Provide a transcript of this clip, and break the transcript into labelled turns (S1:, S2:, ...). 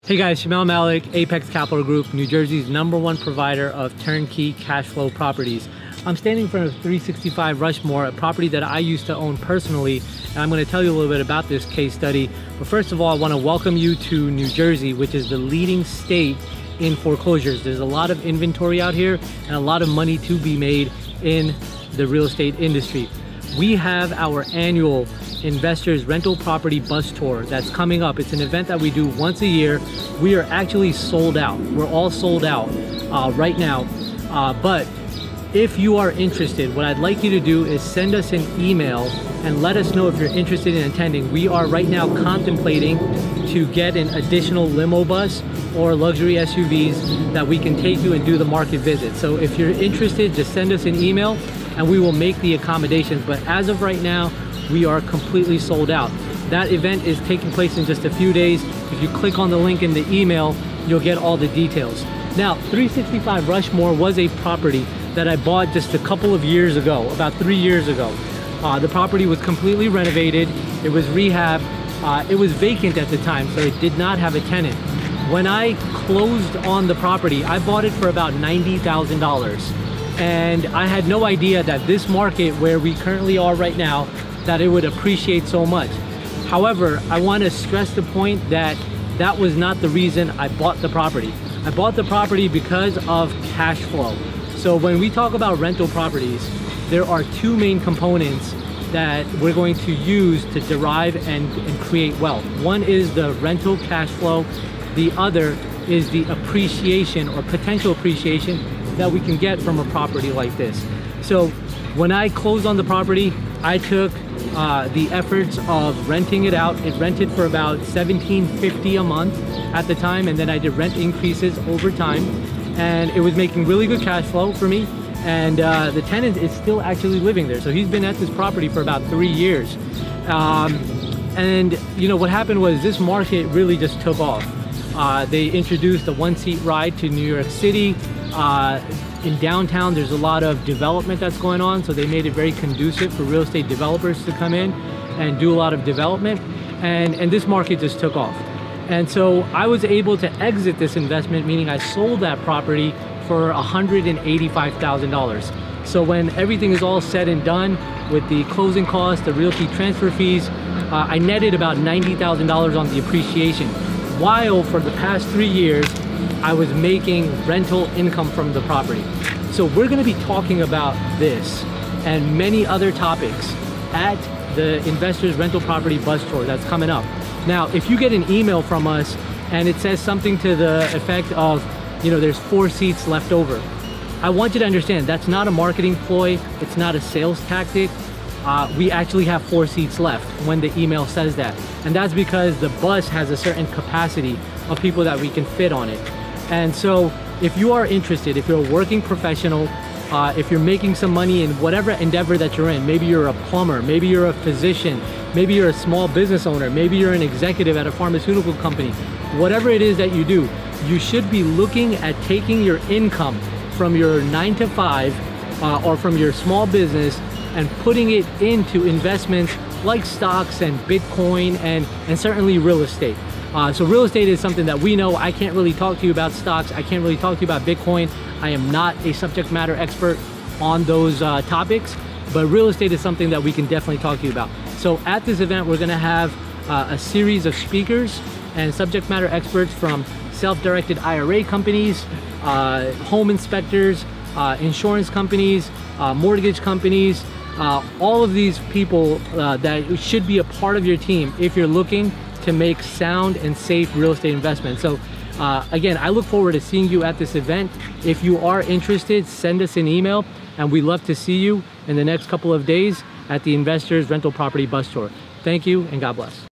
S1: Hey guys, Shamel Malik, Apex Capital Group, New Jersey's #1 provider of turnkey cash flow properties. I'm standing in front of 365 Rushmore, a property that I used to own personally, and I'm going to tell you a little bit about this case study. But first of all, I want to welcome you to New Jersey, which is the leading state in foreclosures. There's a lot of inventory out here and a lot of money to be made in the real estate industry. We have our annual Investors Rental Property Bus Tour that's coming up. It's an event that we do once a year. We are actually sold out. We're all sold out right now. But if you are interested, what I'd like you to do is send us an email and let us know if you're interested in attending. We are right now contemplating to get an additional limo bus or luxury SUVs that we can take you and do the market visit. So if you're interested, just send us an email and we will make the accommodations. But as of right now, we are completely sold out. That event is taking place in just a few days. If you click on the link in the email, you'll get all the details. Now, 365 Rushmore was a property that I bought just a couple of years ago, about 3 years ago. The property was completely renovated. It was rehab. It was vacant at the time, so it did not have a tenant. When I closed on the property, I bought it for about $90,000. And I had no idea that this market where we currently are right now, that it would appreciate so much. However, I want to stress the point that that was not the reason I bought the property. I bought the property because of cash flow. So when we talk about rental properties, there are two main components that we're going to use to derive and create wealth. One is the rental cash flow. The other is the appreciation or potential appreciation that we can get from a property like this. So when I closed on the property, I took the efforts of renting it out. It rented for about $17.50 a month at the time, and then I did rent increases over time, and it was making really good cash flow for me. And the tenant is still actually living there, so he's been at this property for about 3 years. And you know what happened was this market really just took off. They introduced a one-seat ride to New York City. In downtown, there's a lot of development that's going on, so they made it very conducive for real estate developers to come in and do a lot of development, and this market just took off. And so I was able to exit this investment, meaning I sold that property for $185,000. So when everything is all said and done with the closing costs, the realty transfer fees, I netted about $90,000 on the appreciation, while for the past 3 years I was making rental income from the property. So we're going to be talking about this and many other topics at the Investors Rental Property Bus Tour that's coming up. Now, if you get an email from us and it says something to the effect of, you know, there's 4 seats left over, I want you to understand that's not a marketing ploy. It's not a sales tactic. We actually have 4 seats left when the email says that. And that's because the bus has a certain capacity of people that we can fit on it. And so if you are interested, if you're a working professional, if you're making some money in whatever endeavor that you're in, maybe you're a plumber, maybe you're a physician, maybe you're a small business owner, maybe you're an executive at a pharmaceutical company, whatever it is that you do, you should be looking at taking your income from your 9 to 5 or from your small business and putting it into investments like stocks and Bitcoin and certainly real estate. So real estate is something that we know. I can't really talk to you about stocks. I can't really talk to you about Bitcoin. I am not a subject matter expert on those topics, but real estate is something that we can definitely talk to you about. So at this event, we're gonna have a series of speakers and subject matter experts from self-directed IRA companies, home inspectors, insurance companies, mortgage companies, all of these people that should be a part of your team if you're looking to make sound and safe real estate investments. So again, I look forward to seeing you at this event. If you are interested, send us an email, and we'd love to see you in the next couple of days at the Investors Rental Property Bus Tour. Thank you, and God bless.